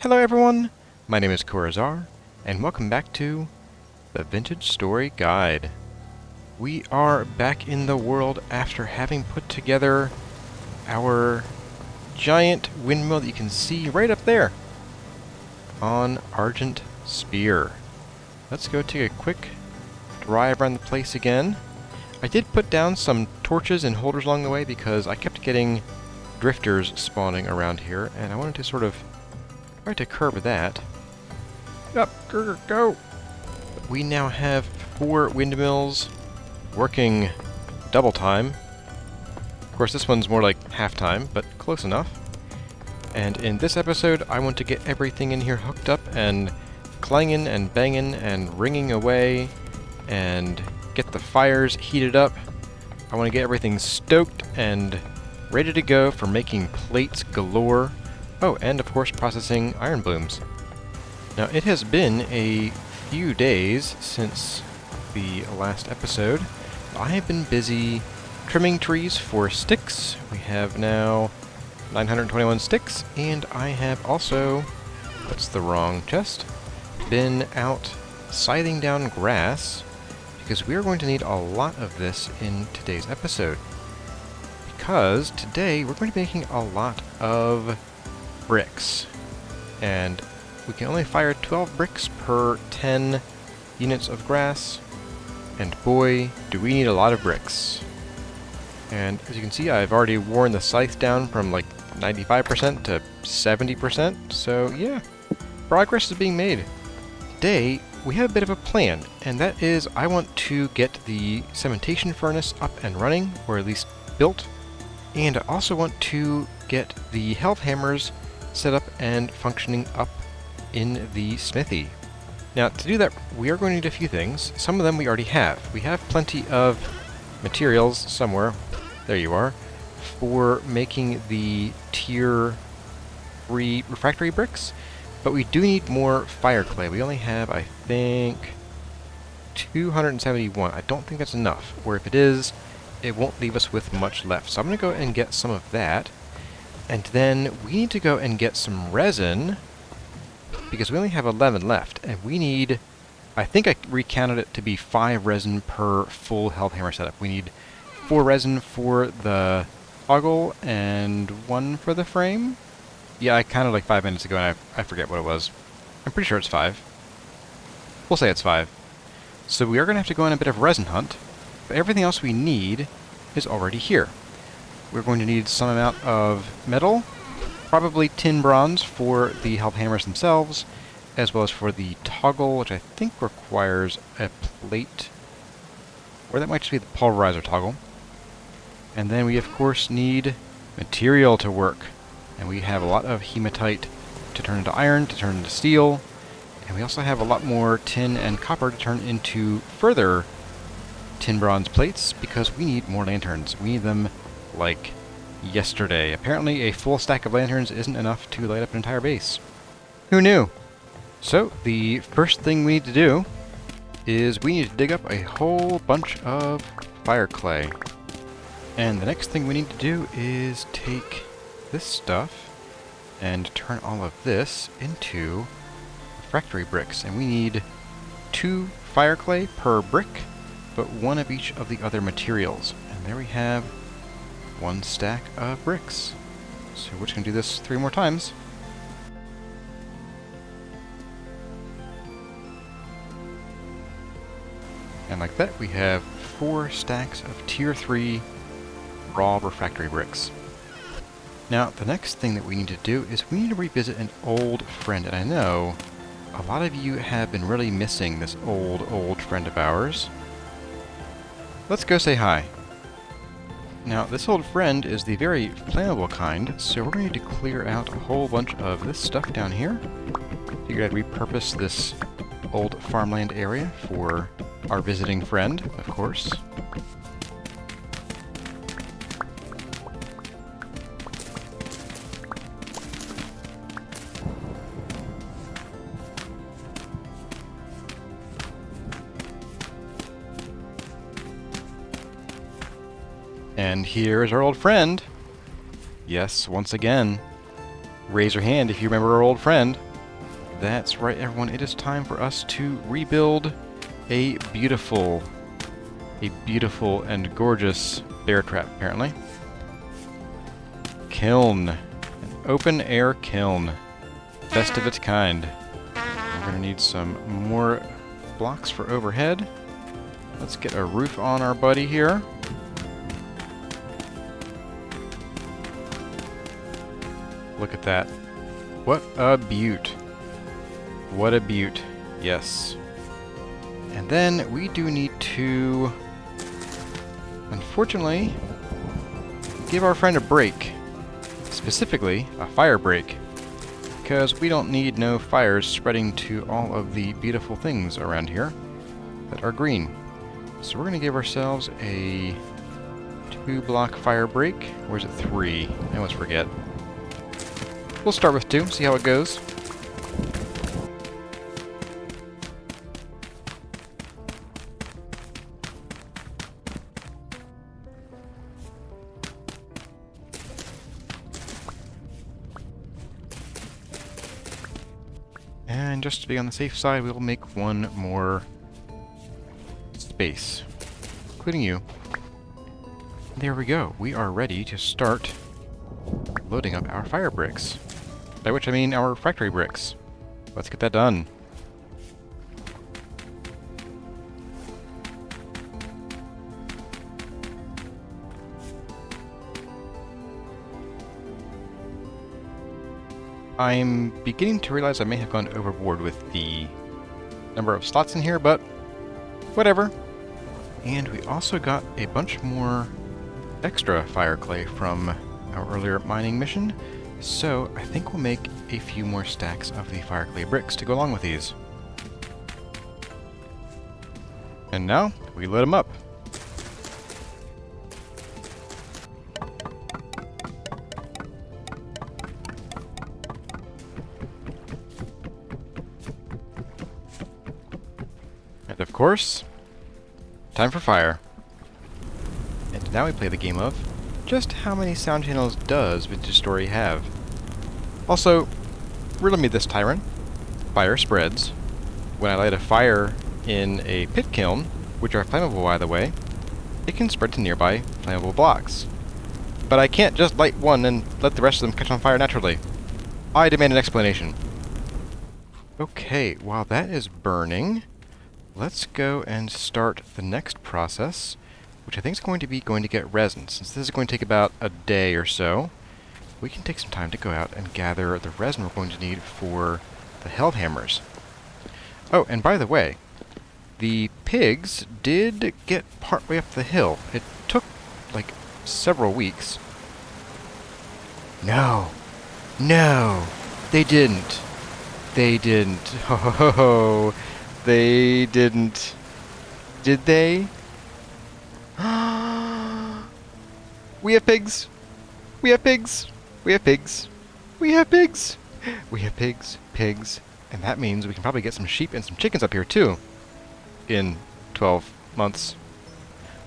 Hello everyone, my name is Corazar, and welcome back to the Vintage Story Guide. We are back in the world after having put together our giant windmill that you can see right up there on Argent Spear. Let's go take a quick drive around the place again. I did put down some torches and holders along the way because I kept getting drifters spawning around here, and I wanted to sort of try to curb that. Up, go! We now have 4 windmills working double time. Of course, this one's more like half time, but close enough. And in this episode, I want to get everything in here hooked up and clanging and banging and ringing away and get the fires heated up. I want to get everything stoked and ready to go for making plates galore. Oh, and of course processing iron blooms. Now, it has been a few days since the last episode. I have been busy trimming trees for sticks. We have now 921 sticks, and I have also, that's the wrong chest, been out scything down grass, because we are going to need a lot of this in today's episode. Because today we're going to be making a lot of bricks, and we can only fire 12 bricks per 10 units of grass, and boy, do we need a lot of bricks. And as you can see, I've already worn the scythe down from like 95% to 70%, so yeah, progress is being made. Today, we have a bit of a plan, and that is I want to get the cementation furnace up and running, or at least built, and I also want to get the health hammers set up and functioning up in the smithy. Now, to do that, we are going to need a few things. Some of them we already have. We have plenty of materials somewhere, there you are, for making the tier 3 refractory bricks, but we do need more fire clay. We only have, I think, 271. I don't think that's enough, or if it is, it won't leave us with much left. So I'm going to go and get some of that. And then we need to go and get some resin, because we only have 11 left, and we need, I think I recounted it to be 5 resin per full health hammer setup. We need 4 resin for the toggle and 1 for the frame. Yeah, I counted like 5 minutes ago and I forget what it was. I'm pretty sure it's 5. We'll say it's 5. So we are going to have to go on a bit of resin hunt, but everything else we need is already here. We're going to need some amount of metal, probably tin bronze for the health hammers themselves, as well as for the toggle, which I think requires a plate, or that might just be the pulverizer toggle. And then we of course need material to work, and we have a lot of hematite to turn into iron, to turn into steel, and we also have a lot more tin and copper to turn into further tin bronze plates, because we need more lanterns. We need them like yesterday. Apparently a full stack of lanterns isn't enough to light up an entire base. Who knew? So the first thing we need to do is we need to dig up a whole bunch of fire clay. And the next thing we need to do is take this stuff and turn all of this into refractory bricks. And we need 2 fire clay per brick, but 1 of each of the other materials. And there we have 1 stack of bricks. So we're just going to do this 3 more times. And like that, we have 4 stacks of tier 3 raw refractory bricks. Now, the next thing that we need to do is we need to revisit an old friend, and I know a lot of you have been really missing this old friend of ours. Let's go say hi. Now, this old friend is the very flammable kind, so we're going to need to clear out a whole bunch of this stuff down here. Figured I'd repurpose this old farmland area for our visiting friend, of course. And here's our old friend. Yes, once again. Raise your hand if you remember our old friend. That's right, everyone. It is time for us to rebuild a beautiful and gorgeous bear trap, apparently. Kiln. An open air kiln. Best of its kind. We're going to need some more blocks for overhead. Let's get a roof on our buddy here. Look at that. What a beaut. What a beaut. Yes. And then we do need to, unfortunately, give our friend a break. Specifically, a fire break. Because we don't need no fires spreading to all of the beautiful things around here that are green. So we're going to give ourselves a 2-block fire break. Or is it 3? I always forget. We'll start with 2, see how it goes. And just to be on the safe side, we'll make one more space, including you. There we go. We are ready to start loading up our fire bricks. By which I mean our factory bricks. Let's get that done. I'm beginning to realize I may have gone overboard with the number of slots in here, but whatever. And we also got a bunch more extra fire clay from our earlier mining mission, so I think we'll make a few more stacks of the fire clay bricks to go along with these. And now, we lit them up. And of course, time for fire. And now we play the game of just how many sound channels does Vintage Story have? Also, riddle me this, Tyrant. Fire spreads. When I light a fire in a pit kiln, which are flammable by the way, it can spread to nearby flammable blocks. But I can't just light one and let the rest of them catch on fire naturally. I demand an explanation. Okay, while that is burning, let's go and start the next process, which I think is going to get resin. Since this is going to take about a day or so, we can take some time to go out and gather the resin we're going to need for the hellhammers. Oh, and by the way, the pigs did get partway up the hill. It took, like, several weeks. No! No! They didn't! They didn't. Ho ho ho ho! They didn't. Did they? We have pigs! We have pigs! We have pigs! We have pigs! We have pigs, pigs, and that means we can probably get some sheep and some chickens up here too in 12 months.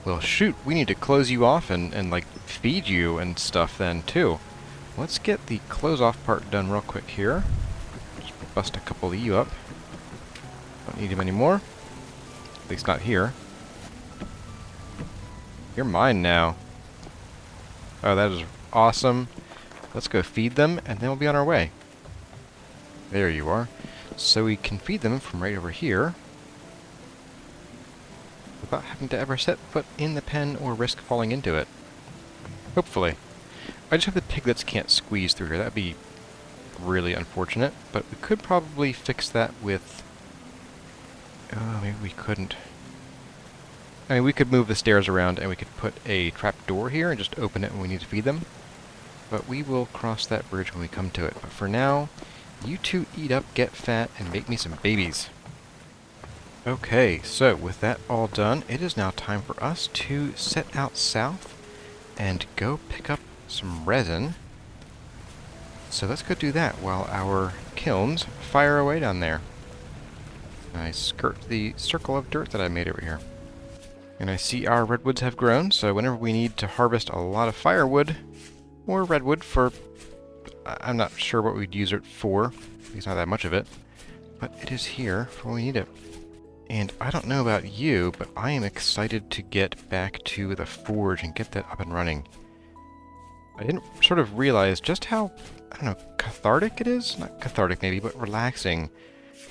Well, shoot, we need to close you off and like feed you and stuff then too. Let's get the close off part done real quick here. Just bust a couple of you up. Don't need him anymore. At least not here. You're mine now. Oh, that is awesome. Let's go feed them, and then we'll be on our way. There you are. So we can feed them from right over here without having to ever set foot in the pen or risk falling into it. Hopefully. I just have the piglets can't squeeze through here. That'd be really unfortunate, but we could probably fix that with... Oh, maybe we couldn't. I mean, we could move the stairs around and we could put a trap door here and just open it when we need to feed them. But we will cross that bridge when we come to it. But for now, you two eat up, get fat, and make me some babies. Okay, so with that all done, it is now time for us to set out south and go pick up some resin. So let's go do that while our kilns fire away down there. I skirt the circle of dirt that I made over here. And I see our redwoods have grown, so whenever we need to harvest a lot of firewood, or redwood for I'm not sure what we'd use it for. There's not that much of it. But it is here for when we need it. And I don't know about you, but I am excited to get back to the forge and get that up and running. I didn't sort of realize just how, I don't know, cathartic it is? Not cathartic maybe, but relaxing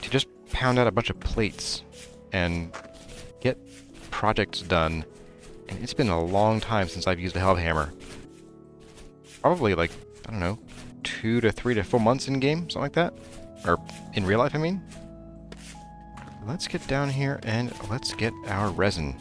to just pound out a bunch of plates and get projects done. And it's been a long time since I've used a helve hammer. Probably like, I don't know, 2 to 3 to 4 months in game, something like that. Or in real life, I mean. Let's get down here and let's get our resin.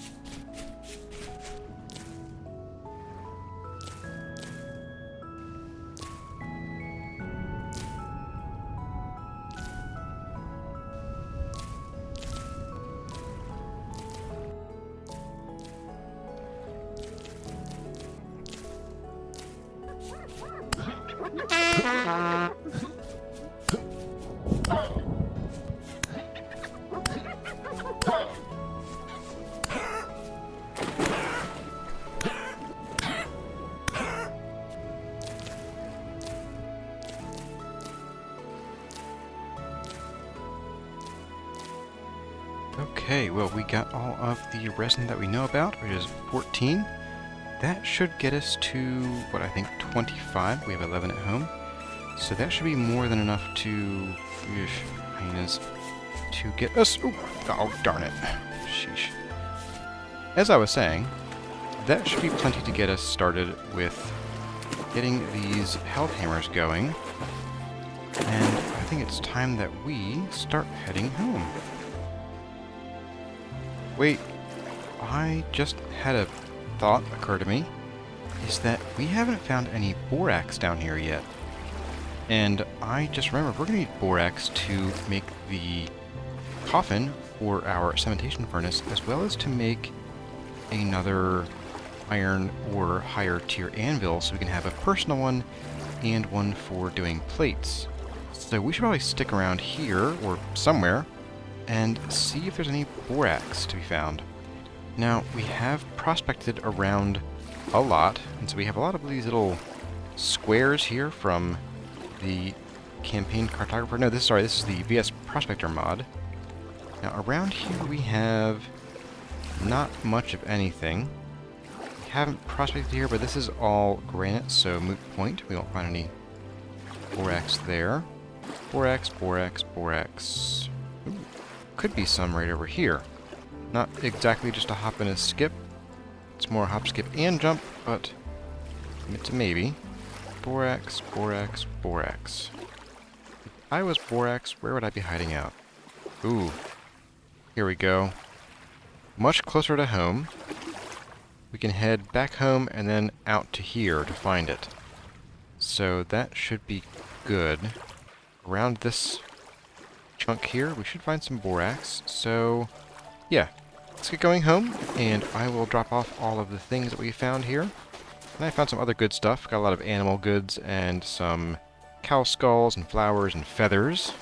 Okay, well, we got all of the resin that we know about, which is 14. That should get us to, what, I think 25. We have 11 at home. So that should be more than enough to... hyenas, to get us... Ooh, oh, darn it. Sheesh. As I was saying, that should be plenty to get us started with getting these health hammers going. And I think it's time that we start heading home. Wait, I just had a thought occur to me, is that we haven't found any borax down here yet. And I just remembered we're going to need borax to make the coffin for our cementation furnace, as well as to make another iron or higher tier anvil, so we can have a personal one and one for doing plates. So we should probably stick around here, or somewhere, and see if there's any borax to be found. Now, we have prospected around a lot, and so we have a lot of these little squares here from the campaign Cartographer. No, this is the VS Prospector mod. Now, around here we have not much of anything. We haven't prospected here, but this is all granite, so moot point. We won't find any borax there. Borax, borax, borax. Ooh. Could be some right over here. Not exactly just a hop and a skip. It's more a hop, skip, and jump, but it's a maybe. Borax, borax, borax. If I was borax, where would I be hiding out? Ooh. Here we go. Much closer to home. We can head back home and then out to here to find it. So that should be good. Around this chunk here, we should find some borax. So, yeah, let's get going home, and I will drop off all of the things that we found here. And I found some other good stuff. Got a lot of animal goods and some cow skulls and flowers and feathers.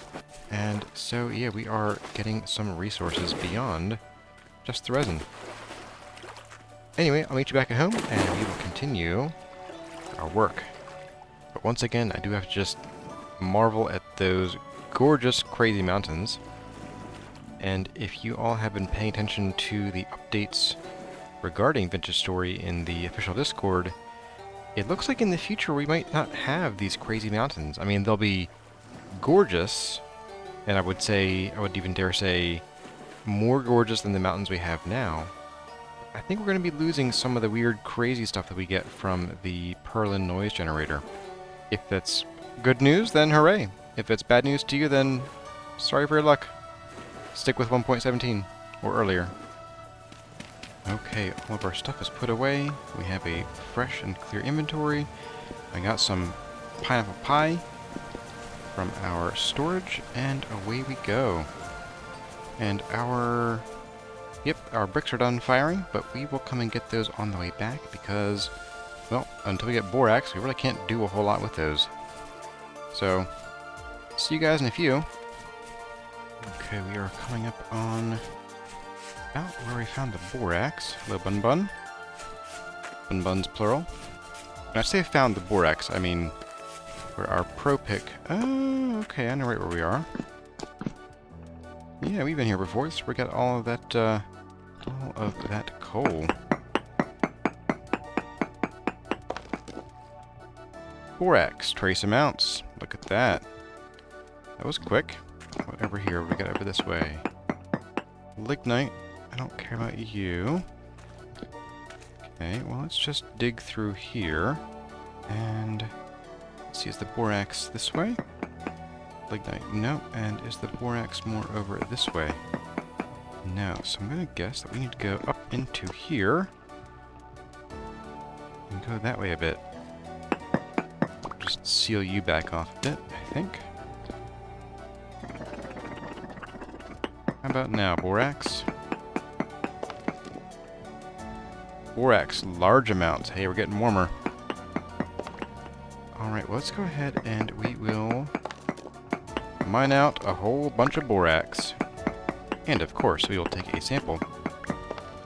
And so, yeah, we are getting some resources beyond just the resin. Anyway, I'll meet you back at home, and we will continue our work. But once again, I do have to just marvel at those gorgeous, crazy mountains. And if you all have been paying attention to the updates regarding Vintage Story in the official Discord, it looks like in the future we might not have these crazy mountains. I mean, they'll be gorgeous, and I would even dare say, more gorgeous than the mountains we have now. I think we're going to be losing some of the weird, crazy stuff that we get from the Perlin noise generator. If that's good news, then hooray. If it's bad news to you, then sorry for your luck. Stick with 1.17 or earlier. Okay, all of our stuff is put away. We have a fresh and clear inventory. I got some pineapple pie from our storage, and away we go. And our bricks are done firing, but we will come and get those on the way back because, well, until we get borax, we really can't do a whole lot with those. So, see you guys in a few. Okay, we are coming up on about where we found the borax. Hello, Bun Bun. Bun Bun's plural. When I say found the borax, I mean where our pro pick... Oh, okay, I know right where we are. Yeah, we've been here before, so we got all of that coal. Borax, trace amounts. Look at that. That was quick. What over here? We got over this way. Lignite. I don't care about you. Okay, well, let's just dig through here. And let's see, is the borax this way? Lignite, no. And is the borax more over this way? No. So I'm going to guess that we need to go up into here and go that way a bit. Just seal you back off a bit, I think. How about now, borax? Borax, large amounts. Hey, we're getting warmer. Alright, well, let's go ahead and we will mine out a whole bunch of borax. And, of course, we will take a sample.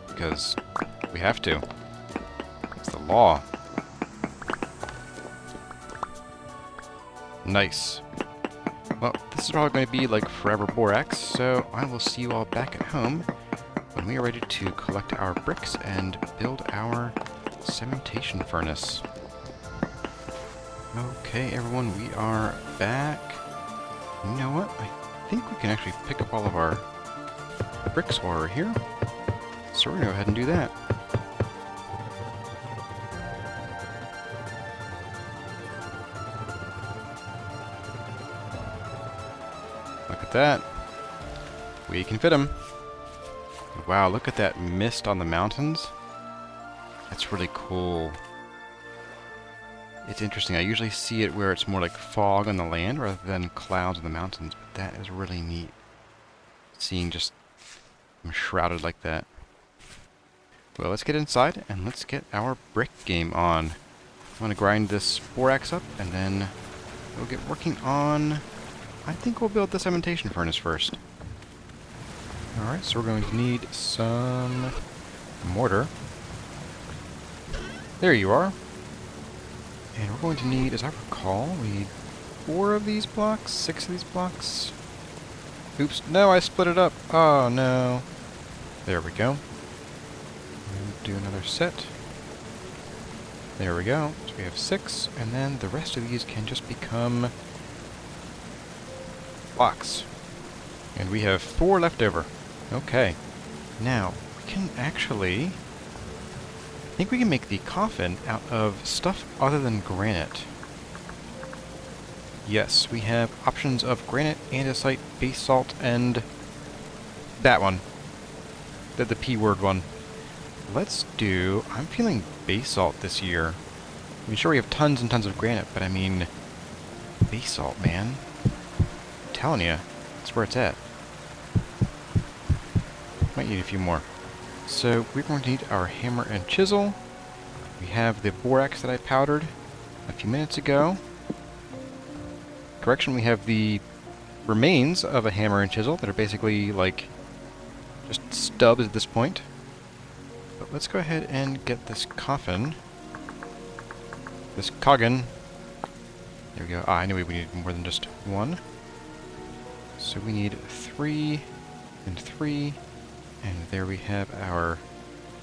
Because we have to. It's the law. Nice. Well, this is probably going to be like forever borax, so I will see you all back at home when we are ready to collect our bricks and build our cementation furnace. Okay, everyone, we are back. You know what? I think we can actually pick up all of our bricks while we're here. So we're going to go ahead and do that. Look at that. We can fit them. Wow, look at that mist on the mountains. That's really cool. It's interesting. I usually see it where it's more like fog on the land rather than clouds on the mountains, but that is really neat. Seeing just them shrouded like that. Well, let's get inside and let's get our brick game on. I'm going to grind this borax up and then we'll get working on... I think we'll build the cementation furnace first. Alright, so we're going to need some mortar. There you are. And we're going to need, as I recall, we need 4 of these blocks, 6 of these blocks. Oops, no, I split it up. Oh, no. There we go. And do another set. There we go. So we have 6, and then the rest of these can just become blocks. And we have 4 left over. Okay. Now, we can actually... I think we can make the coffin out of stuff other than granite. Yes, we have options of granite, andesite, basalt, and that one. The P word one. Let's do... I'm feeling basalt this year. I mean, sure we have tons and tons of granite, but I mean... basalt, man. I'm telling you, that's where it's at. Might need a few more. So we're going to need our hammer and chisel. We have the borax that I powdered a few minutes ago. Correction, we have the remains of a hammer and chisel that are basically like just stubs at this point. But let's go ahead and get this coffin. This coggin. There we go. Ah, I knew we needed more than just 1. So we need 3 and 3. And there we have our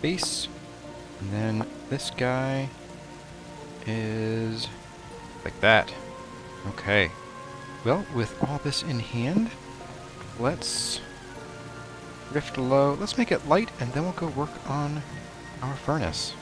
base. And then this guy is like that. Okay. Well, with all this in hand, let's rift low. Let's make it light, and then we'll go work on our furnace.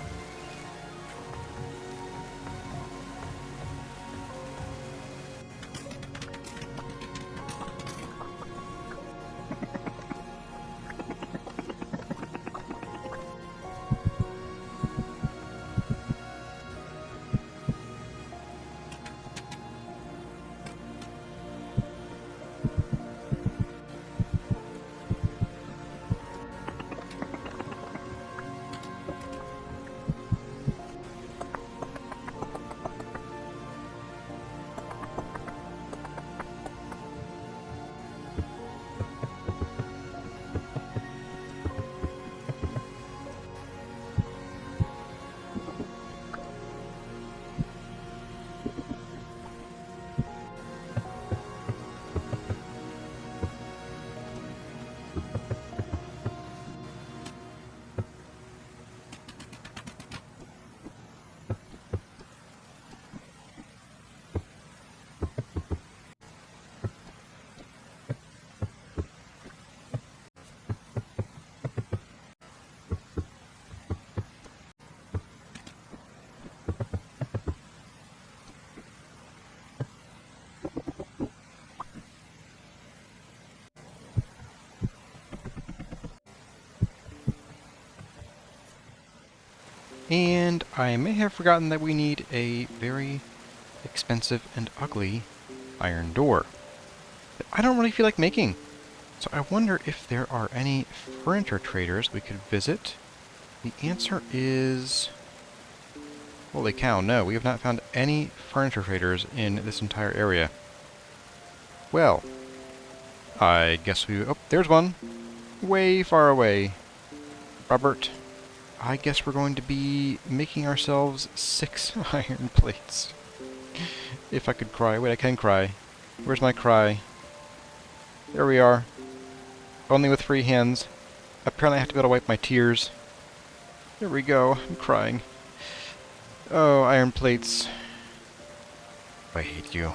And I may have forgotten that we need a very expensive and ugly iron door that I don't really feel like making. So I wonder if there are any furniture traders we could visit. The answer is... holy cow, no, we have not found any furniture traders in this entire area. Well, I guess we... oh, there's one. Way far away. Robert, I guess we're going to be making ourselves 6 iron plates. If I could cry. Wait, I can cry. Where's my cry? There we are. Only with free hands. Apparently I have to be able to wipe my tears. There we go. I'm crying. Oh, iron plates. I hate you.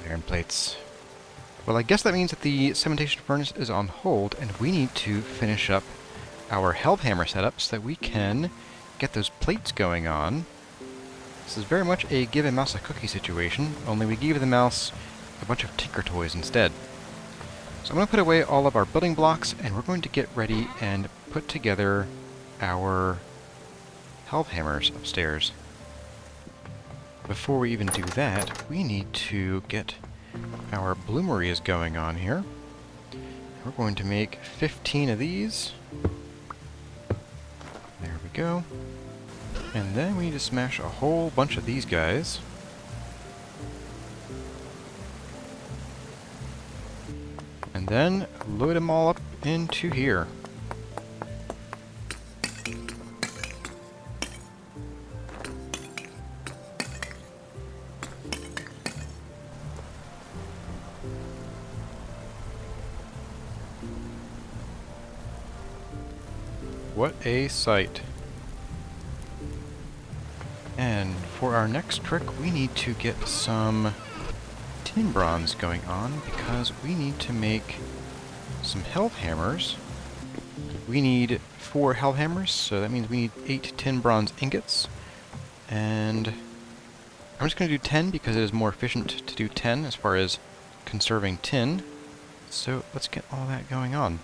Iron plates. Well, I guess that means that the cementation furnace is on hold, and we need to finish up our Hellhammer setup so that we can get those plates going on. This is very much a give a mouse a cookie situation, only we give the mouse a bunch of Tinker Toys instead. So I'm going to put away all of our building blocks, and we're going to get ready and put together our Hellhammers upstairs. Before we even do that, we need to get our bloomeries going on here. We're going to make 15 of these. There we go. And then we need to smash a whole bunch of these guys. And then load them all up into here. What a sight. And for our next trick, we need to get some tin bronze going on because we need to make some Hellhammers. We need 4 Hellhammers, so that means we need 8 tin bronze ingots. And I'm just going to do 10 because it is more efficient to do 10 as far as conserving tin. So let's get all that going on.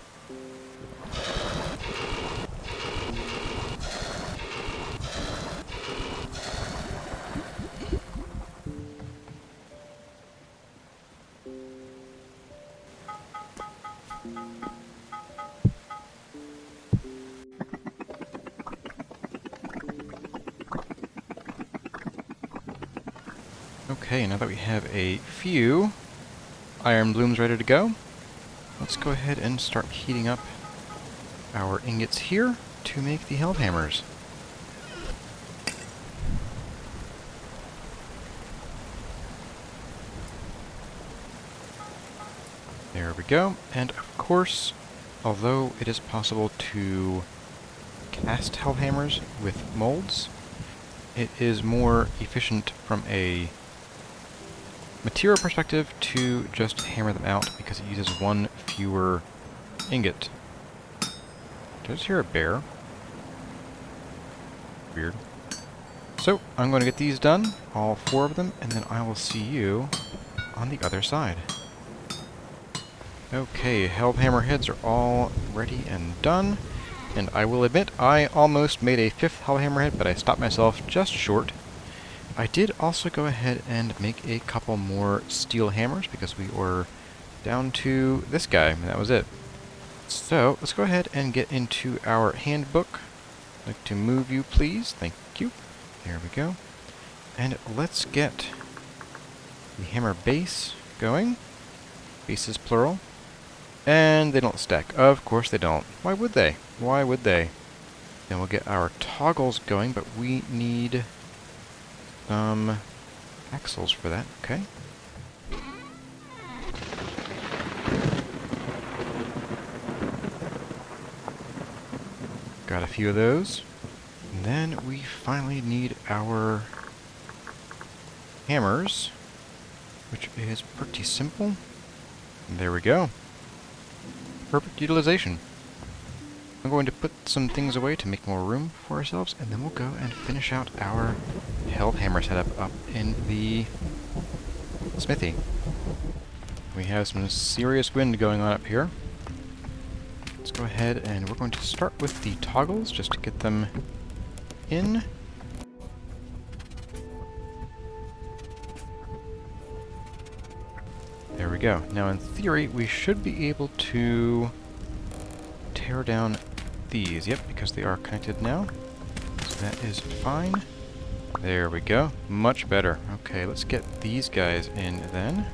Okay, now that we have a few iron blooms ready to go, let's go ahead and start heating up our ingots here to make the Hellhammers. There we go, and of course, although it is possible to cast Hellhammers with molds, it is more efficient from a material perspective to just hammer them out because it uses 1 fewer ingot. Did I just hear a bear? Weird. So, I'm going to get these done, all 4 of them, and then I will see you on the other side. Okay, Hellhammer heads are all ready and done, and I will admit I almost made a 5th Hellhammer head, but I stopped myself just short. I did also go ahead and make a couple more steel hammers because we were down to this guy, and that was it. So, let's go ahead and get into our handbook. I'd like to move you, please. Thank you. There we go. And let's get the hammer base going. Bases plural. And they don't stack. Of course they don't. Why would they? Why would they? Then we'll get our toggles going, but we need some axles for that. Okay. Got a few of those. And then we finally need our hammers, which is pretty simple. And there we go. Perfect utilization. I'm going to put some things away to make more room for ourselves, and then we'll go and finish out our Hellhammer setup up in the smithy. We have some serious wind going on up here. Let's go ahead and we're going to start with the toggles just to get them in. go. Now in theory, we should be able to tear down these. Yep, because they are connected now. So that is fine. There we go. Much better. Okay, let's get these guys in then.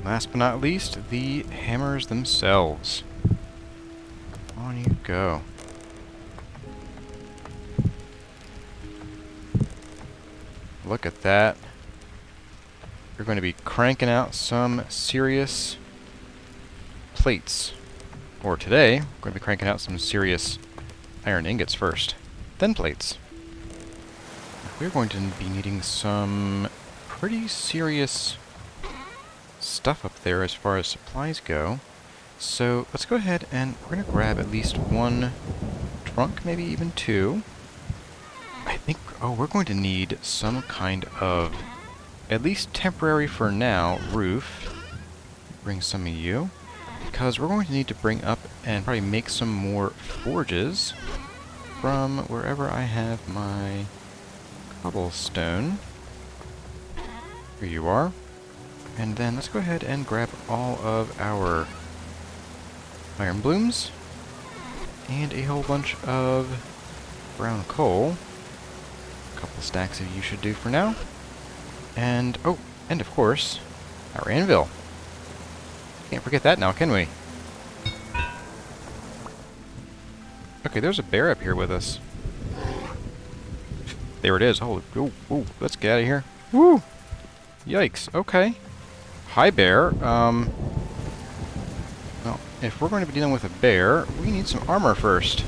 Last but not least, the hammers themselves. On you go. Look at that. We're going to be cranking out some serious plates. Or today, we're going to be cranking out some serious iron ingots first, then plates. We're going to be needing some pretty serious stuff up there as far as supplies go. So let's go ahead and we're going to grab at least one trunk, maybe even two. I think, oh, we're going to need some kind of, at least temporary for now, roof. Bring some of you. Because we're going to need to bring up and probably make some more forges from wherever I have my cobblestone. Here you are. And then let's go ahead and grab all of our iron blooms and a whole bunch of brown coal. A couple stacks of you should do for now. And, oh, and of course, our anvil. Can't forget that now, can we? Okay, there's a bear up here with us. There it is. Holy, oh, let's get out of here. Woo! Yikes, okay. Hi, bear. Well, if we're going to be dealing with a bear, we need some armor first.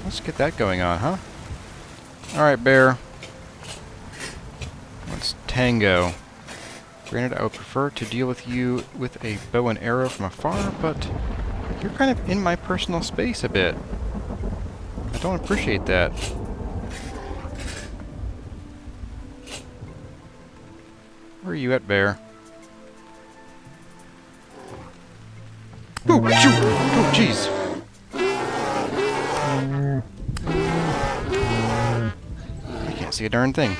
Let's get that going on, huh? Alright, bear. Let's tango. Granted, I would prefer to deal with you with a bow and arrow from afar, but you're kind of in my personal space a bit. I don't appreciate that. Where are you at, bear? Oh, shoot! Oh, jeez! I can't see a darn thing.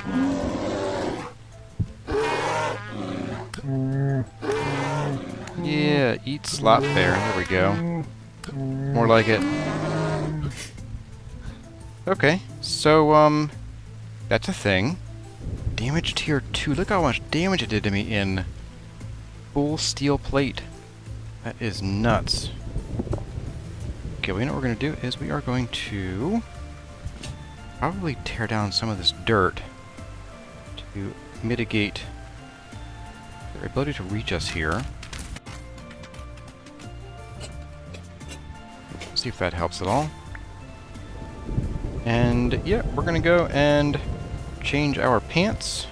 Yeah, eat slop, bear. There we go. More like it. Okay, so, that's a thing. Damage tier 2. Look how much damage it did to me in full steel plate. That is nuts. Okay, well, you know what we're going to do is we are going to probably tear down some of this dirt to mitigate their ability to reach us here. See if that helps at all. And yeah, we're going to go and change our pants.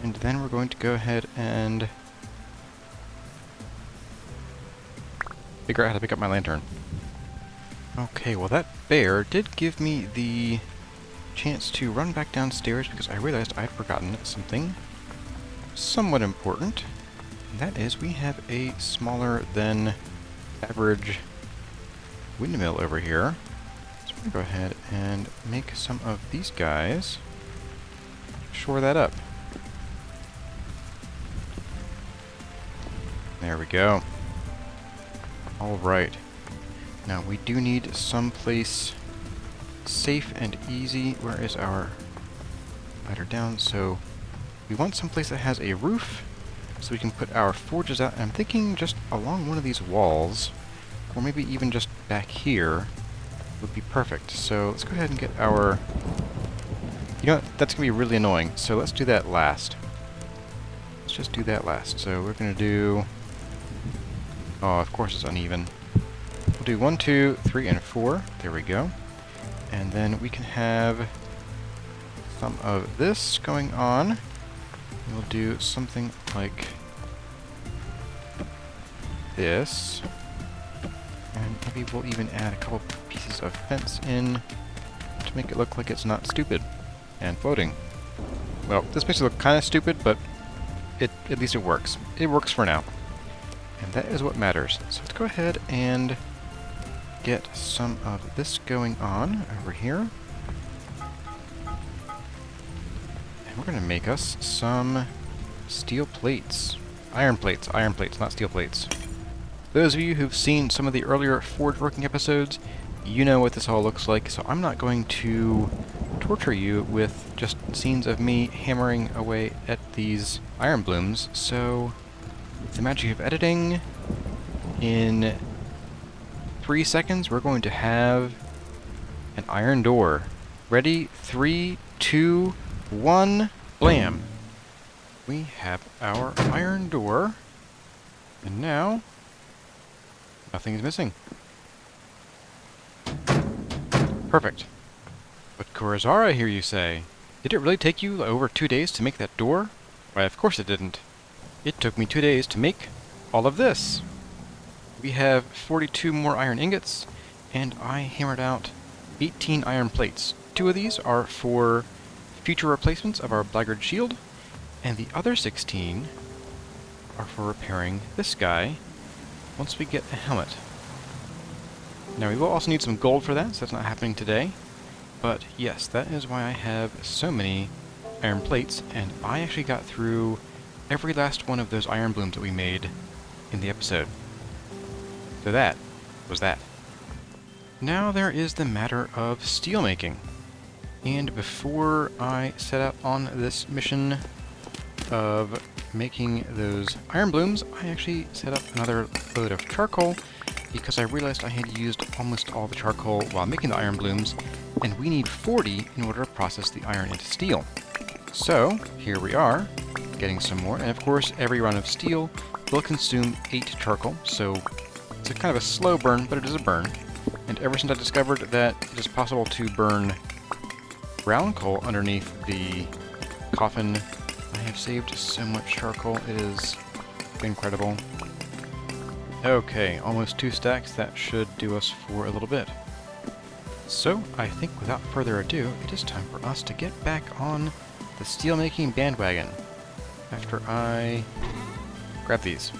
And then we're going to go ahead and figure out how to pick up my lantern. Okay, well that bear did give me the chance to run back downstairs because I realized I'd forgotten something somewhat important. And that is we have a smaller than average windmill over here. So we're going to go ahead and make some of these guys. Shore that up. There we go. Alright. Now we do need someplace safe and easy. Where is our ladder down? So we want someplace that has a roof so we can put our forges out. And I'm thinking just along one of these walls, or maybe even just back here, would be perfect. So let's go ahead and get our... You know what? That's going to be really annoying, so let's do that last. Let's just do that last. So we're going to do... Oh, of course it's uneven. We'll do 1, 2, 3, and 4. There we go. And then we can have some of this going on. We'll do something like this. And maybe we'll even add a couple pieces of fence in to make it look like it's not stupid and floating. Well, this makes it look kind of stupid, but at least it works. It works for now. And that is what matters. So let's go ahead and get some of this going on over here. we're going to make us some steel plates. Iron plates, not steel plates. Those of you who've seen some of the earlier Forge Working episodes, you know what this all looks like, so I'm not going to torture you with just scenes of me hammering away at these iron blooms. So, with the magic of editing, in 3 seconds we're going to have an iron door. Ready? 3, 2, 1, blam! We have our iron door, and now nothing is missing. Perfect. But Kurazara, I hear you say, did it really take you over 2 days to make that door? Why, of course it didn't. It took me 2 days to make all of this. We have 42 more iron ingots, and I hammered out 18 iron plates. 2 of these are for future replacements of our Blackguard shield, and the other 16 are for repairing this guy once we get a helmet. Now we will also need some gold for that, so that's not happening today. But yes, that is why I have so many iron plates, and I actually got through every last one of those iron blooms that we made in the episode. So that was that. Now there is the matter of steel making. And before I set out on this mission of making those iron blooms, I actually set up another load of charcoal because I realized I had used almost all the charcoal while making the iron blooms, and we need 40 in order to process the iron into steel. So, here we are, getting some more, and of course every run of steel will consume 8 charcoal, so it's a kind of a slow burn, but it is a burn. And ever since I discovered that it is possible to burn brown coal underneath the coffin, I have saved so much charcoal. It is incredible. Okay, almost 2 stacks. That should do us for a little bit. So, I think without further ado, it is time for us to get back on the steelmaking bandwagon after I grab these.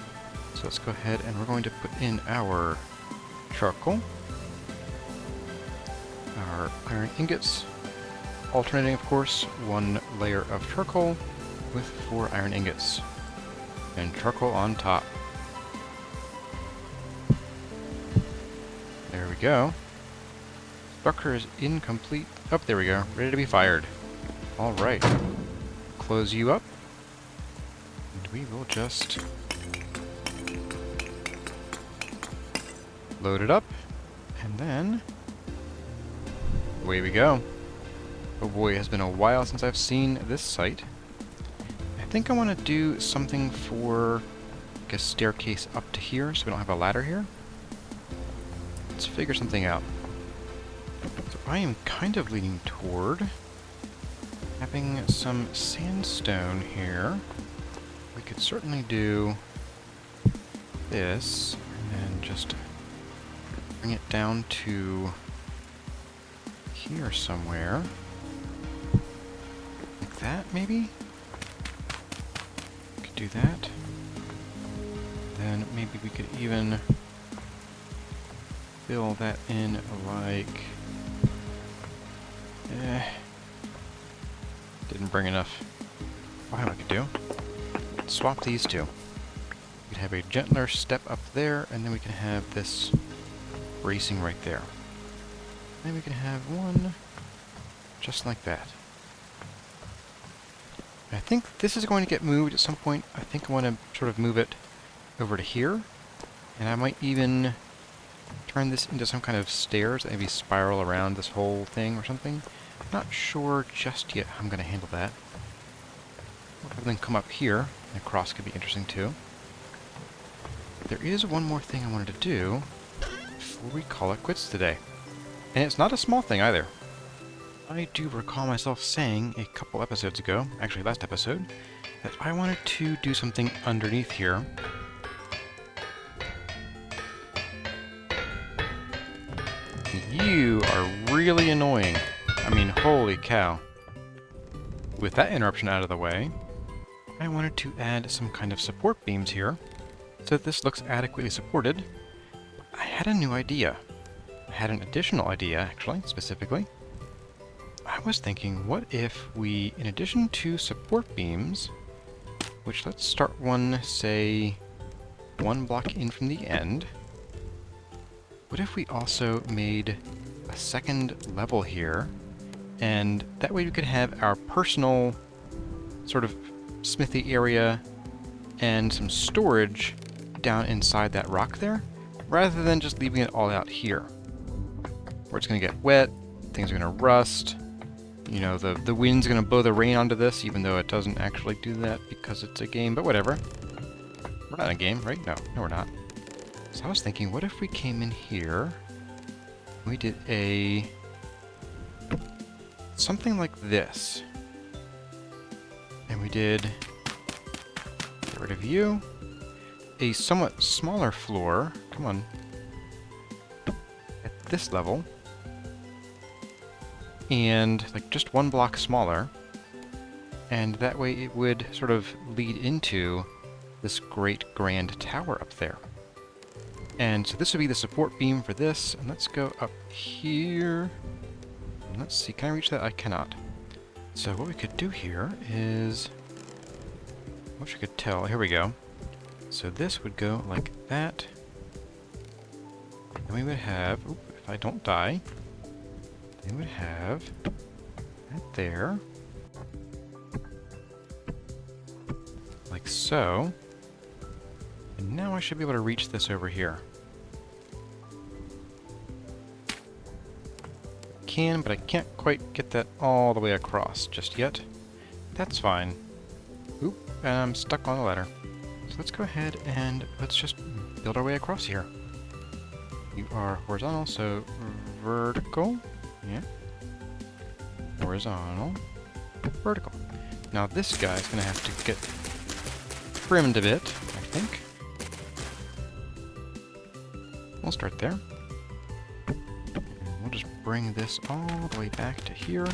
So let's go ahead and we're going to put in our charcoal, our iron ingots, alternating, of course, 1 layer of charcoal with 4 iron ingots, and charcoal on top. There we go. Structure is incomplete. Oh, there we go. Ready to be fired. Alright. Close you up. And we will just load it up. And then away we go. Oh boy, it has been a while since I've seen this site. I think I want to do something for like a staircase up to here so we don't have a ladder here. Let's figure something out. So I am kind of leaning toward having some sandstone here. We could certainly do this and just bring it down to here somewhere. Like that, maybe? We could do that. Then maybe we could even fill that in like... didn't bring enough. Oh, what I could do? Swap these two. We could have a gentler step up there, and then we can have this bracing right there. Then we can have one just like that. I think this is going to get moved at some point. I think I want to sort of move it over to here, and I might even turn this into some kind of stairs, maybe spiral around this whole thing or something. Not sure just yet how I'm going to handle that. We'll have them come up here, and across could be interesting too. There is one more thing I wanted to do before we call it quits today. And it's not a small thing either. I do recall myself saying a couple episodes ago, actually last episode, that I wanted to do something underneath here. You are really annoying. I mean, holy cow. With that interruption out of the way, I wanted to add some kind of support beams here, so that this looks adequately supported. I had a new idea. I had an additional idea, actually, specifically. I was thinking, what if we, in addition to support beams, which let's start one, say, 1 block in from the end, what if we also made a second level here, and that way we could have our personal sort of smithy area and some storage down inside that rock there, rather than just leaving it all out here, where it's going to get wet, things are going to rust, you know, the wind's going to blow the rain onto this, even though it doesn't actually do that because it's a game, but whatever. We're not in a game, right? No, we're not. So I was thinking, what if we came in here, we did something like this, and we did, get rid of you, a somewhat smaller floor, come on, at this level, and like just 1 block smaller, and that way it would sort of lead into this great grand tower up there. And so this would be the support beam for this, and let's go up here, and let's see, can I reach that? I cannot. So what we could do here is, I wish I could tell, here we go. So this would go like that, and we would have, oop, if I don't die, we would have that there, like so, and now I should be able to reach this over here. Can, but I can't quite get that all the way across just yet. That's fine. Oop, and I'm stuck on the ladder. So let's go ahead and let's just build our way across here. You are horizontal, so vertical. Yeah. Horizontal. Vertical. Now this guy's going to have to get trimmed a bit, I think. We'll start there. And we'll just bring this all the way back to here.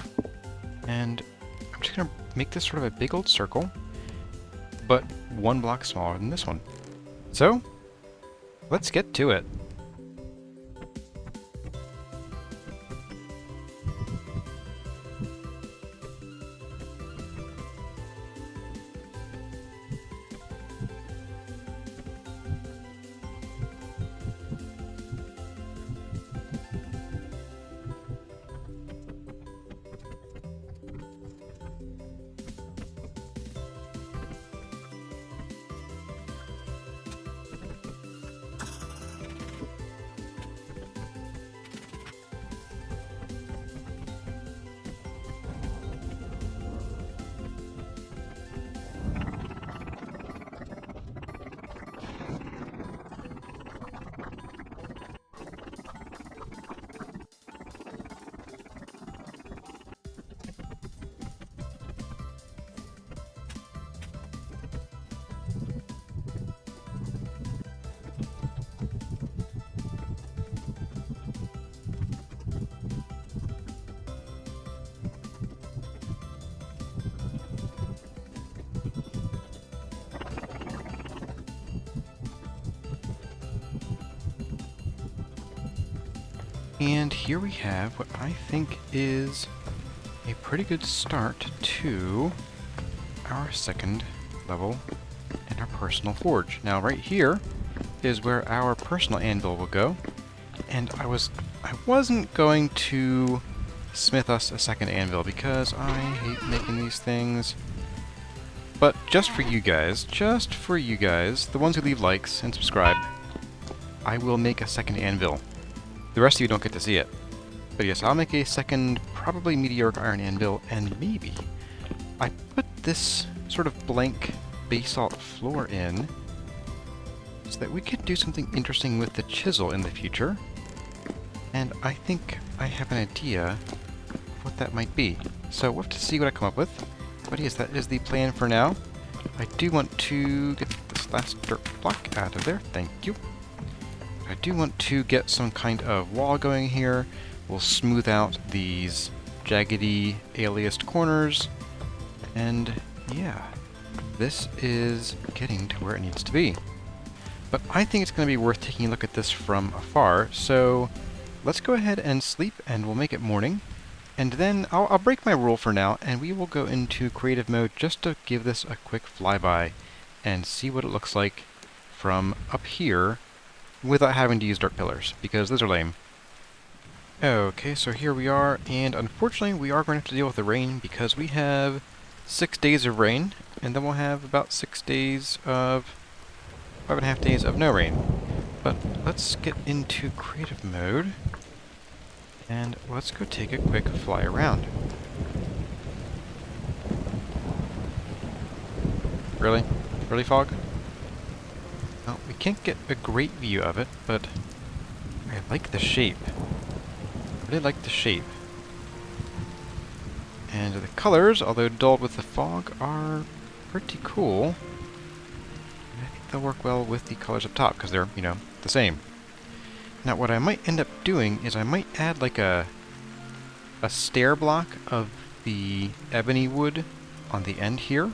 And I'm just going to make this sort of a big old circle, but 1 block smaller than this one. So, let's get to it. And here we have what I think is a pretty good start to our second level in our personal forge. Now right here is where our personal anvil will go, and I wasn't going to smith us a second anvil because I hate making these things. But just for you guys, the ones who leave likes and subscribe, I will make a second anvil. The rest of you don't get to see it. But yes, I'll make a second, probably meteoric iron anvil, and maybe I put this sort of blank basalt floor in so that we could do something interesting with the chisel in the future. And I think I have an idea of what that might be. So we'll have to see what I come up with. But yes, that is the plan for now. I do want to get this last dirt block out of there. Thank you. I do want to get some kind of wall going here. We'll smooth out these jaggedy, aliased corners. And yeah, this is getting to where it needs to be. But I think it's going to be worth taking a look at this from afar, so let's go ahead and sleep, and we'll make it morning. And then I'll break my rule for now, and we will go into creative mode just to give this a quick flyby and see what it looks like from up here without having to use dirt pillars, because those are lame. Okay, so here we are, and unfortunately we are going to have to deal with the rain because we have 6 days of rain, and then we'll have about 6 days of 5.5 days of no rain. But let's get into creative mode, and let's go take a quick fly around. Really? Really, fog? Well, we can't get a great view of it, but I like the shape. I really like the shape. And the colors, although dulled with the fog, are pretty cool. I think they'll work well with the colors up top, because they're, you know, the same. Now, what I might end up doing is I might add like a stair block of the ebony wood on the end here.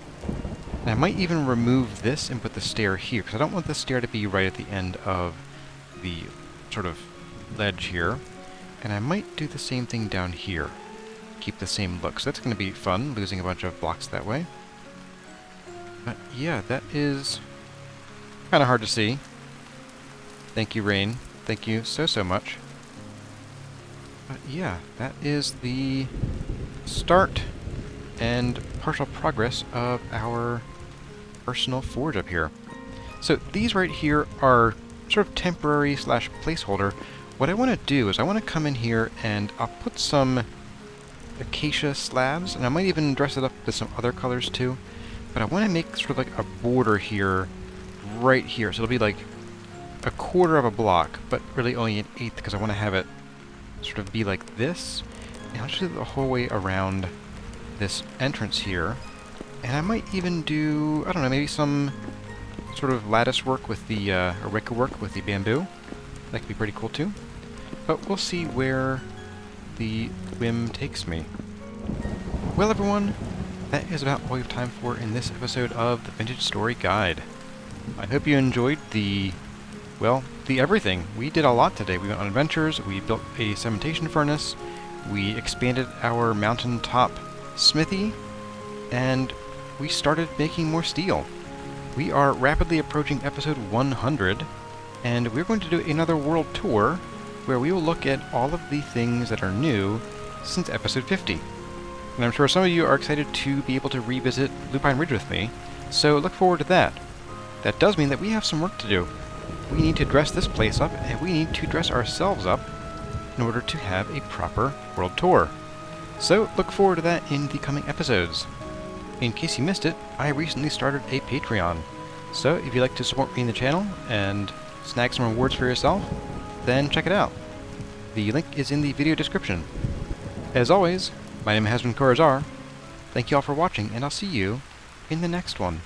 And I might even remove this and put the stair here, because I don't want the stair to be right at the end of the sort of ledge here. And I might do the same thing down here. Keep the same look. So that's going to be fun, losing a bunch of blocks that way. But yeah, that is kind of hard to see. Thank you, rain. Thank you so much. But yeah, that is the start and partial progress of our personal forge up here. So these right here are sort of temporary slash placeholder. What I want to do is I want to come in here and I'll put some acacia slabs, and I might even dress it up with some other colors too. But I want to make sort of like a border here, right here. So it'll be like a quarter of a block, but really only an eighth, because I want to have it sort of be like this. And I'll just do it the whole way around this entrance here. And I might even do, I don't know, maybe some sort of lattice work with the, or wicker work with the bamboo. That could be pretty cool too. But we'll see where the whim takes me. Well, everyone, that is about all we have time for in this episode of the Vintage Story Guide. I hope you enjoyed the everything. We did a lot today. We went on adventures, we built a cementation furnace, we expanded our mountaintop smithy, and we started making more steel. We are rapidly approaching episode 100, and we're going to do another world tour where we will look at all of the things that are new since episode 50. And I'm sure some of you are excited to be able to revisit Lupine Ridge with me, so look forward to that. That does mean that we have some work to do. We need to dress this place up, and we need to dress ourselves up in order to have a proper world tour. So look forward to that in the coming episodes. In case you missed it, I recently started a Patreon. So if you'd like to support me in the channel and snag some rewards for yourself, then check it out. The link is in the video description. As always, my name has been Corazar. Thank you all for watching, and I'll see you in the next one.